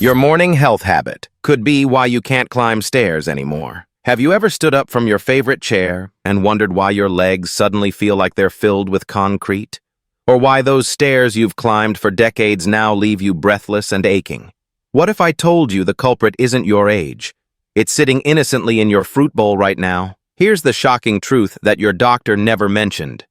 Your morning health habit could be why you can't climb stairs anymore. Have you ever stood up from your favorite chair and wondered why your legs suddenly feel like they're filled with concrete? Or why those stairs you've climbed for decades now leave you breathless and aching? What if I told you the culprit isn't your age? It's sitting innocently in your fruit bowl right now. Here's the shocking truth that your doctor never mentioned.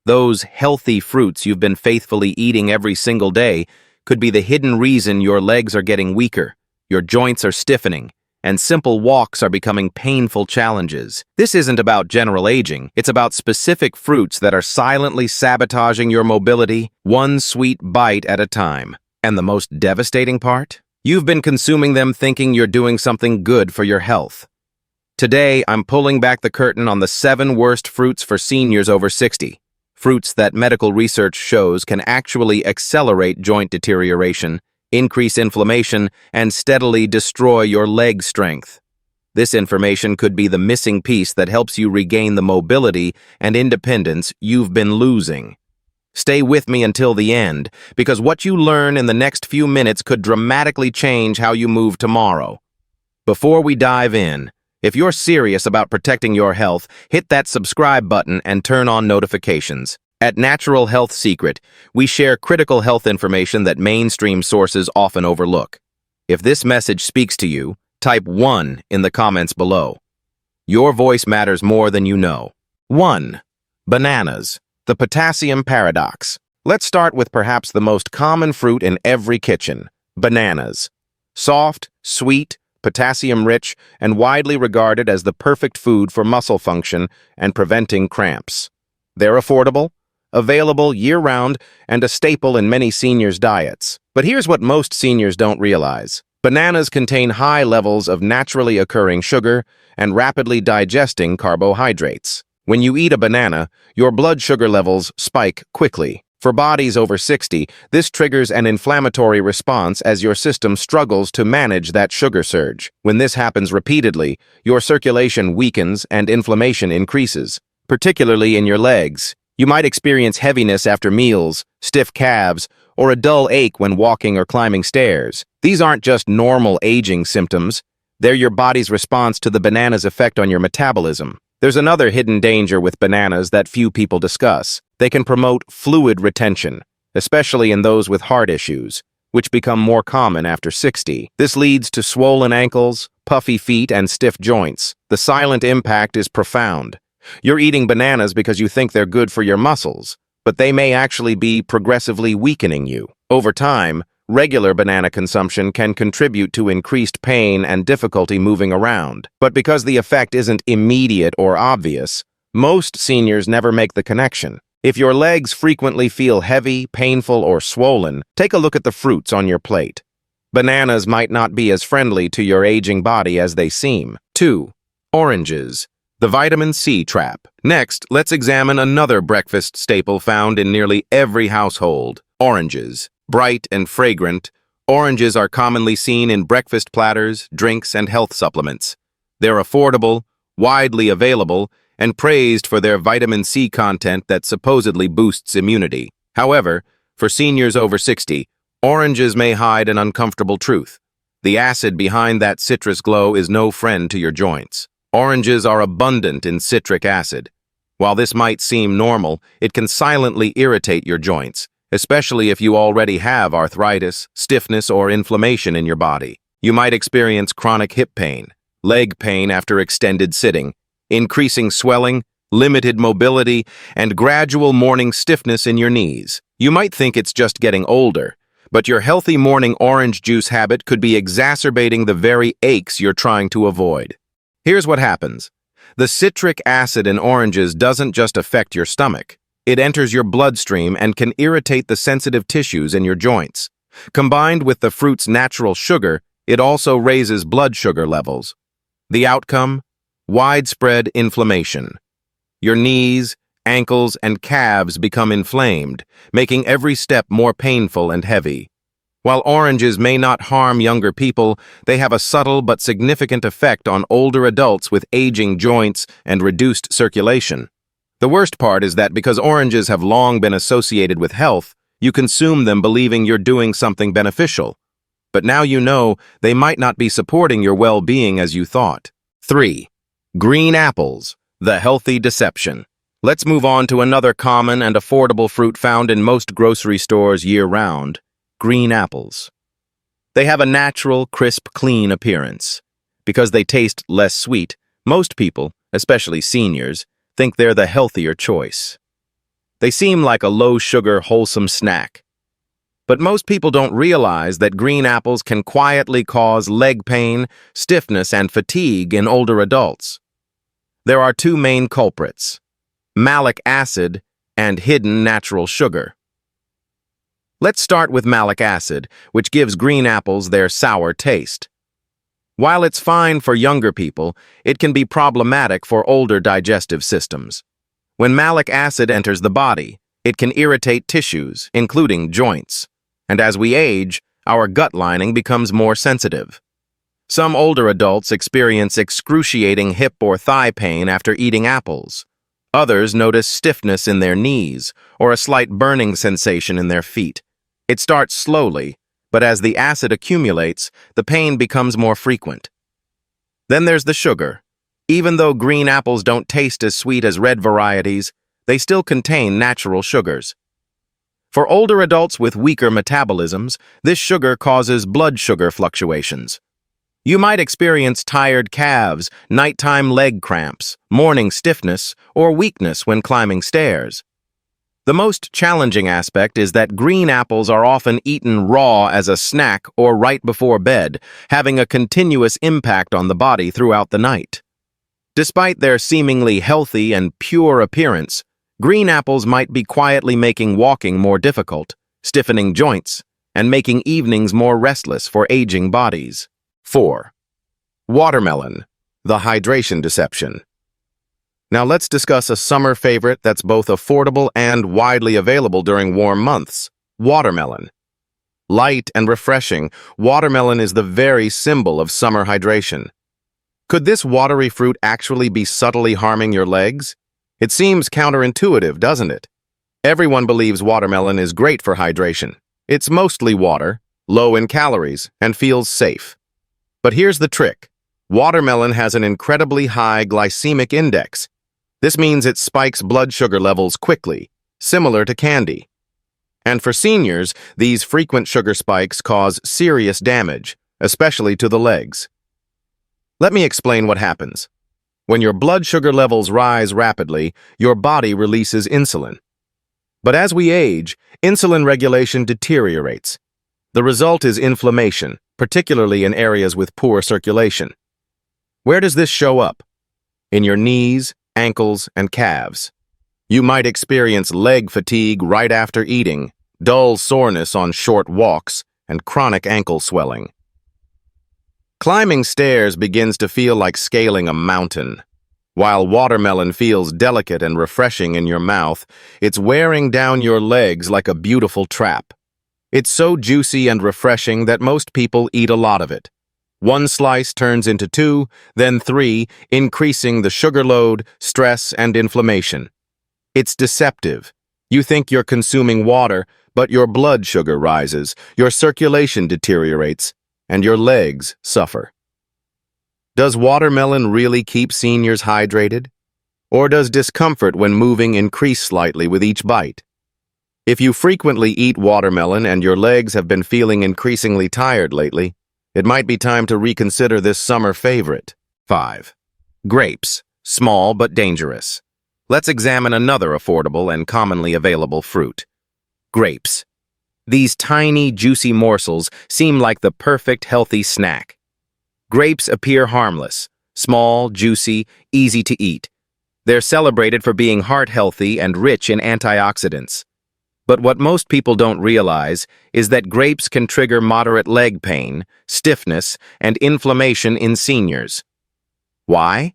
Those healthy fruits you've been faithfully eating every single day could be the hidden reason your legs are getting weaker, your joints are stiffening, and simple walks are becoming painful challenges. This isn't about general aging, it's about specific fruits that are silently sabotaging your mobility, one sweet bite at a time. And the most devastating part? You've been consuming them thinking you're doing something good for your health. Today, I'm pulling back the curtain on the 7 worst fruits for seniors over 60. Fruits that medical research shows can actually accelerate joint deterioration, increase inflammation, and steadily destroy your leg strength. This information could be the missing piece that helps you regain the mobility and independence you've been losing. Stay with me until the end, because what you learn in the next few minutes could dramatically change how you move tomorrow. Before we dive in, if you're serious about protecting your health, hit that subscribe button and turn on notifications. At Natural Health Secret, we share critical health information that mainstream sources often overlook. If this message speaks to you, type 1 in the comments below. Your voice matters more than you know. 1. Bananas, the potassium paradox. Let's start with perhaps the most common fruit in every kitchen, bananas. Soft, sweet, potassium-rich, and widely regarded as the perfect food for muscle function and preventing cramps. They're affordable, available year-round, and a staple in many seniors' diets. But here's what most seniors don't realize. Bananas contain high levels of naturally occurring sugar and rapidly digesting carbohydrates. When you eat a banana, your blood sugar levels spike quickly. For bodies over 60, this triggers an inflammatory response as your system struggles to manage that sugar surge. When this happens repeatedly, your circulation weakens and inflammation increases, particularly in your legs. You might experience heaviness after meals, stiff calves, or a dull ache when walking or climbing stairs. These aren't just normal aging symptoms. They're your body's response to the banana's effect on your metabolism. There's another hidden danger with bananas that few people discuss. They can promote fluid retention, especially in those with heart issues, which become more common after 60. This leads to swollen ankles, puffy feet, and stiff joints. The silent impact is profound. You're eating bananas because you think they're good for your muscles, but they may actually be progressively weakening you. Over time, regular banana consumption can contribute to increased pain and difficulty moving around. But because the effect isn't immediate or obvious, most seniors never make the connection. If your legs frequently feel heavy, painful, or swollen, take a look at the fruits on your plate. Bananas might not be as friendly to your aging body as they seem. 2. Oranges, the vitamin C trap. Next, let's examine another breakfast staple found in nearly every household: oranges. Bright and fragrant, oranges are commonly seen in breakfast platters, drinks, and health supplements. They're affordable, widely available, and praised for their vitamin C content that supposedly boosts immunity. However, for seniors over 60, oranges may hide an uncomfortable truth. The acid behind that citrus glow is no friend to your joints. Oranges are abundant in citric acid. While this might seem normal, it can silently irritate your joints, especially if you already have arthritis, stiffness, or inflammation in your body. You might experience chronic hip pain, leg pain after extended sitting, increasing swelling, limited mobility, and gradual morning stiffness in your knees. You might think it's just getting older, but your healthy morning orange juice habit could be exacerbating the very aches you're trying to avoid. Here's what happens. The citric acid in oranges doesn't just affect your stomach. It enters your bloodstream and can irritate the sensitive tissues in your joints. Combined with the fruit's natural sugar, it also raises blood sugar levels. The outcome? Widespread inflammation. Your knees, ankles, and calves become inflamed, making every step more painful and heavy. While oranges may not harm younger people, they have a subtle but significant effect on older adults with aging joints and reduced circulation. The worst part is that because oranges have long been associated with health, you consume them believing you're doing something beneficial. but now you know they might not be supporting your well-being as you thought. 3. Green apples, the healthy deception. Let's move on to another common and affordable fruit found in most grocery stores year-round: green apples. They have a natural, crisp, clean appearance. Because they taste less sweet, most people, especially seniors, think they're the healthier choice. They seem like a low-sugar, wholesome snack. But most people don't realize that green apples can quietly cause leg pain, stiffness, and fatigue in older adults. There are two main culprits: malic acid and hidden natural sugar. Let's start with malic acid, which gives green apples their sour taste. While it's fine for younger people, it can be problematic for older digestive systems. When malic acid enters the body, it can irritate tissues, including joints. And as we age, our gut lining becomes more sensitive. Some older adults experience excruciating hip or thigh pain after eating apples. Others notice stiffness in their knees or a slight burning sensation in their feet. It starts slowly, but as the acid accumulates, the pain becomes more frequent. Then there's the sugar. Even though green apples don't taste as sweet as red varieties, they still contain natural sugars. For older adults with weaker metabolisms, this sugar causes blood sugar fluctuations. You might experience tired calves, nighttime leg cramps, morning stiffness, or weakness when climbing stairs. The most challenging aspect is that green apples are often eaten raw as a snack or right before bed, having a continuous impact on the body throughout the night. Despite their seemingly healthy and pure appearance, green apples might be quietly making walking more difficult, stiffening joints, and making evenings more restless for aging bodies. 4. Watermelon, the hydration deception. Now let's discuss a summer favorite that's both affordable and widely available during warm months: watermelon. Light and refreshing, watermelon is the very symbol of summer hydration. Could this watery fruit actually be subtly harming your legs? It seems counterintuitive, doesn't it? Everyone believes watermelon is great for hydration. It's mostly water, low in calories, and feels safe. But here's the trick. Watermelon has an incredibly high glycemic index. This means it spikes blood sugar levels quickly, similar to candy. And for seniors, these frequent sugar spikes cause serious damage, especially to the legs. Let me explain what happens. When your blood sugar levels rise rapidly, your body releases insulin. But as we age, insulin regulation deteriorates. The result is inflammation, particularly in areas with poor circulation. Where does this show up? In your knees, ankles, and calves. You might experience leg fatigue right after eating, dull soreness on short walks, and chronic ankle swelling. Climbing stairs begins to feel like scaling a mountain. While watermelon feels delicate and refreshing in your mouth, it's wearing down your legs like a beautiful trap. It's so juicy and refreshing that most people eat a lot of it. One slice turns into 2, then 3, increasing the sugar load, stress, and inflammation. It's deceptive. You think you're consuming water, but your blood sugar rises, your circulation deteriorates, and your legs suffer. Does watermelon really keep seniors hydrated? Or does discomfort when moving increase slightly with each bite? If you frequently eat watermelon and your legs have been feeling increasingly tired lately, it might be time to reconsider this summer favorite. 5. Grapes, small but dangerous. Let's examine another affordable and commonly available fruit: grapes. These tiny, juicy morsels seem like the perfect healthy snack. Grapes appear harmless, small, juicy, easy to eat. They're celebrated for being heart-healthy and rich in antioxidants. But what most people don't realize is that grapes can trigger moderate leg pain, stiffness, and inflammation in seniors. Why?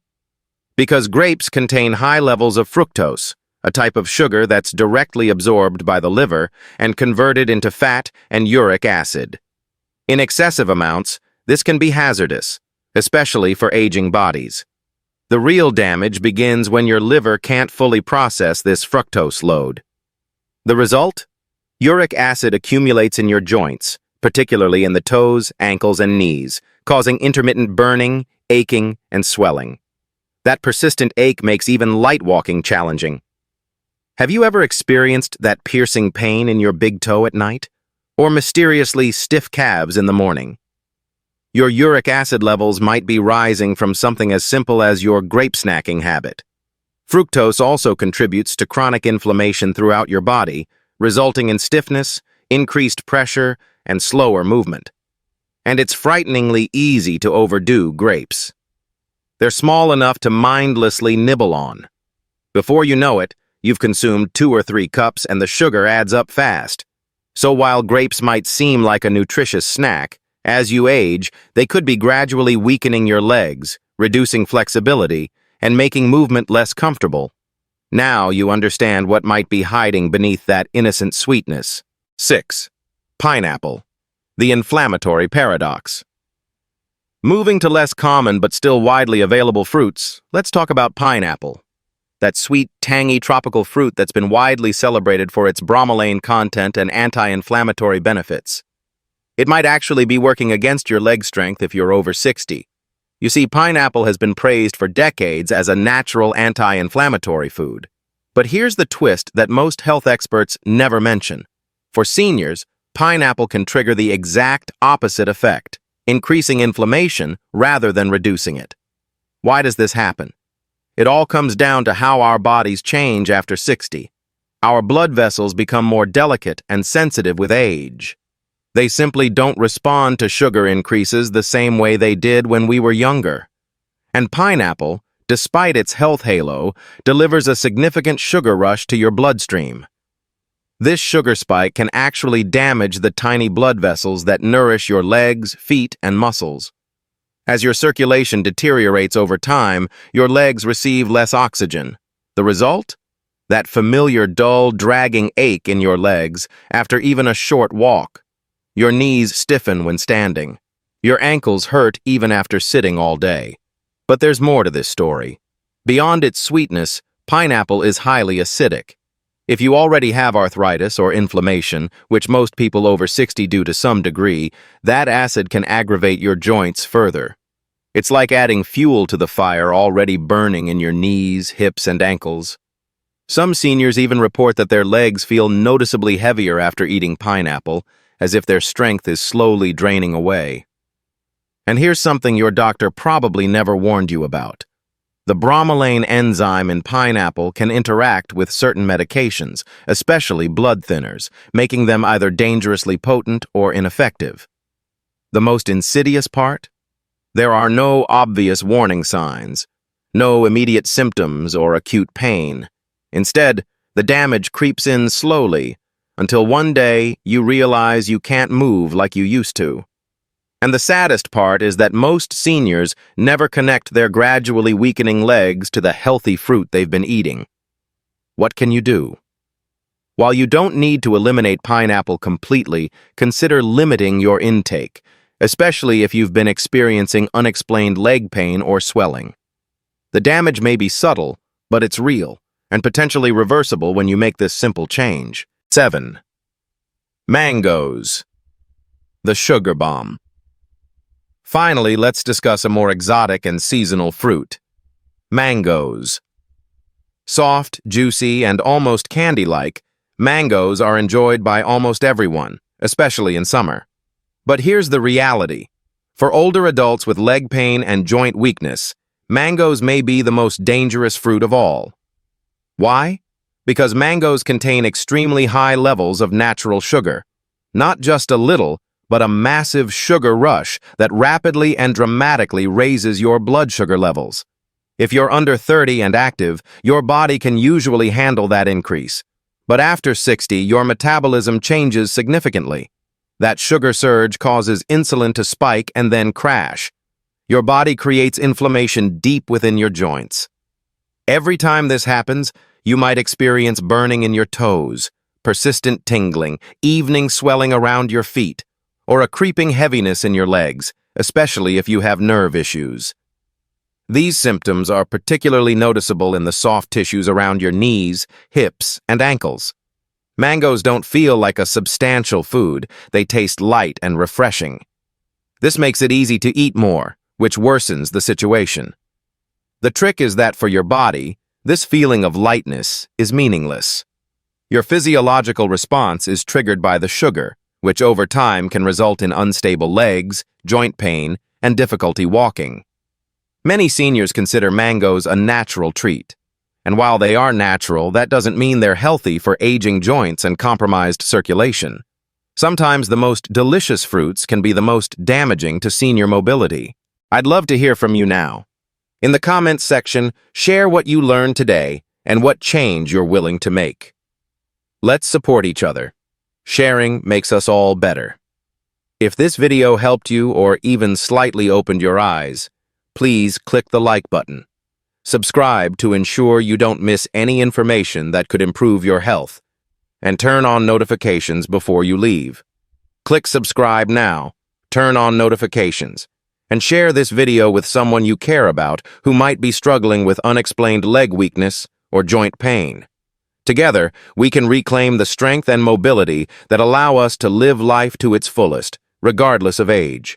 Because grapes contain high levels of fructose, a type of sugar that's directly absorbed by the liver and converted into fat and uric acid. In excessive amounts, this can be hazardous, especially for aging bodies. The real damage begins when your liver can't fully process this fructose load. The result? Uric acid accumulates in your joints, particularly in the toes, ankles, and knees, causing intermittent burning, aching, and swelling. That persistent ache makes even light walking challenging. Have you ever experienced that piercing pain in your big toe at night? Or mysteriously stiff calves in the morning? Your uric acid levels might be rising from something as simple as your grape snacking habit. Fructose also contributes to chronic inflammation throughout your body, resulting in stiffness, increased pressure, and slower movement. And it's frighteningly easy to overdo grapes. They're small enough to mindlessly nibble on. Before you know it, you've consumed 2 or 3 cups and the sugar adds up fast. So while grapes might seem like a nutritious snack, as you age, they could be gradually weakening your legs, reducing flexibility, and making movement less comfortable. Now you understand what might be hiding beneath that innocent sweetness. 6. Pineapple. The inflammatory paradox. Moving to less common but still widely available fruits, let's talk about pineapple. That sweet, tangy tropical fruit that's been widely celebrated for its bromelain content and anti-inflammatory benefits. It might actually be working against your leg strength if you're over 60. You see, pineapple has been praised for decades as a natural anti-inflammatory food. But here's the twist that most health experts never mention. For seniors, pineapple can trigger the exact opposite effect, increasing inflammation rather than reducing it. Why does this happen? It all comes down to how our bodies change after 60. Our blood vessels become more delicate and sensitive with age. They simply don't respond to sugar increases the same way they did when we were younger. And pineapple, despite its health halo, delivers a significant sugar rush to your bloodstream. This sugar spike can actually damage the tiny blood vessels that nourish your legs, feet, and muscles. As your circulation deteriorates over time, your legs receive less oxygen. The result? That familiar, dull, dragging ache in your legs after even a short walk. Your knees stiffen when standing. Your ankles hurt even after sitting all day. But there's more to this story. Beyond its sweetness, pineapple is highly acidic. If you already have arthritis or inflammation, which most people over 60 do to some degree, that acid can aggravate your joints further. It's like adding fuel to the fire already burning in your knees, hips, and ankles. Some seniors even report that their legs feel noticeably heavier after eating pineapple, as if their strength is slowly draining away. And here's something your doctor probably never warned you about. The bromelain enzyme in pineapple can interact with certain medications, especially blood thinners, making them either dangerously potent or ineffective. The most insidious part? There are no obvious warning signs, no immediate symptoms or acute pain. Instead, the damage creeps in slowly, until one day you realize you can't move like you used to. And the saddest part is that most seniors never connect their gradually weakening legs to the healthy fruit they've been eating. What can you do? While you don't need to eliminate pineapple completely, consider limiting your intake, especially if you've been experiencing unexplained leg pain or swelling. The damage may be subtle, but it's real, and potentially reversible when you make this simple change. 7. Mangoes. The sugar bomb. Finally, let's discuss a more exotic and seasonal fruit. Mangoes. Soft, juicy, and almost candy-like, mangoes are enjoyed by almost everyone, especially in summer. But here's the reality. For older adults with leg pain and joint weakness, mangoes may be the most dangerous fruit of all. Why? Because mangoes contain extremely high levels of natural sugar. Not just a little, but a massive sugar rush that rapidly and dramatically raises your blood sugar levels. If you're under 30 and active, your body can usually handle that increase. But after 60, your metabolism changes significantly. That sugar surge causes insulin to spike and then crash. Your body creates inflammation deep within your joints. Every time this happens, you might experience burning in your toes, persistent tingling, evening swelling around your feet, or a creeping heaviness in your legs, especially if you have nerve issues. These symptoms are particularly noticeable in the soft tissues around your knees, hips, and ankles. Mangoes don't feel like a substantial food, they taste light and refreshing. This makes it easy to eat more, which worsens the situation. The trick is that for your body, this feeling of lightness is meaningless. Your physiological response is triggered by the sugar, which over time can result in unstable legs, joint pain, and difficulty walking. Many seniors consider mangoes a natural treat. And while they are natural, that doesn't mean they're healthy for aging joints and compromised circulation. Sometimes the most delicious fruits can be the most damaging to senior mobility. I'd love to hear from you now. In the comments section, share what you learned today and what change you're willing to make. Let's support each other. Sharing makes us all better. If this video helped you or even slightly opened your eyes, please click the like button. Subscribe to ensure you don't miss any information that could improve your health, and turn on notifications before you leave. Click subscribe now, turn on notifications, and share this video with someone you care about who might be struggling with unexplained leg weakness or joint pain. Together, we can reclaim the strength and mobility that allow us to live life to its fullest, regardless of age.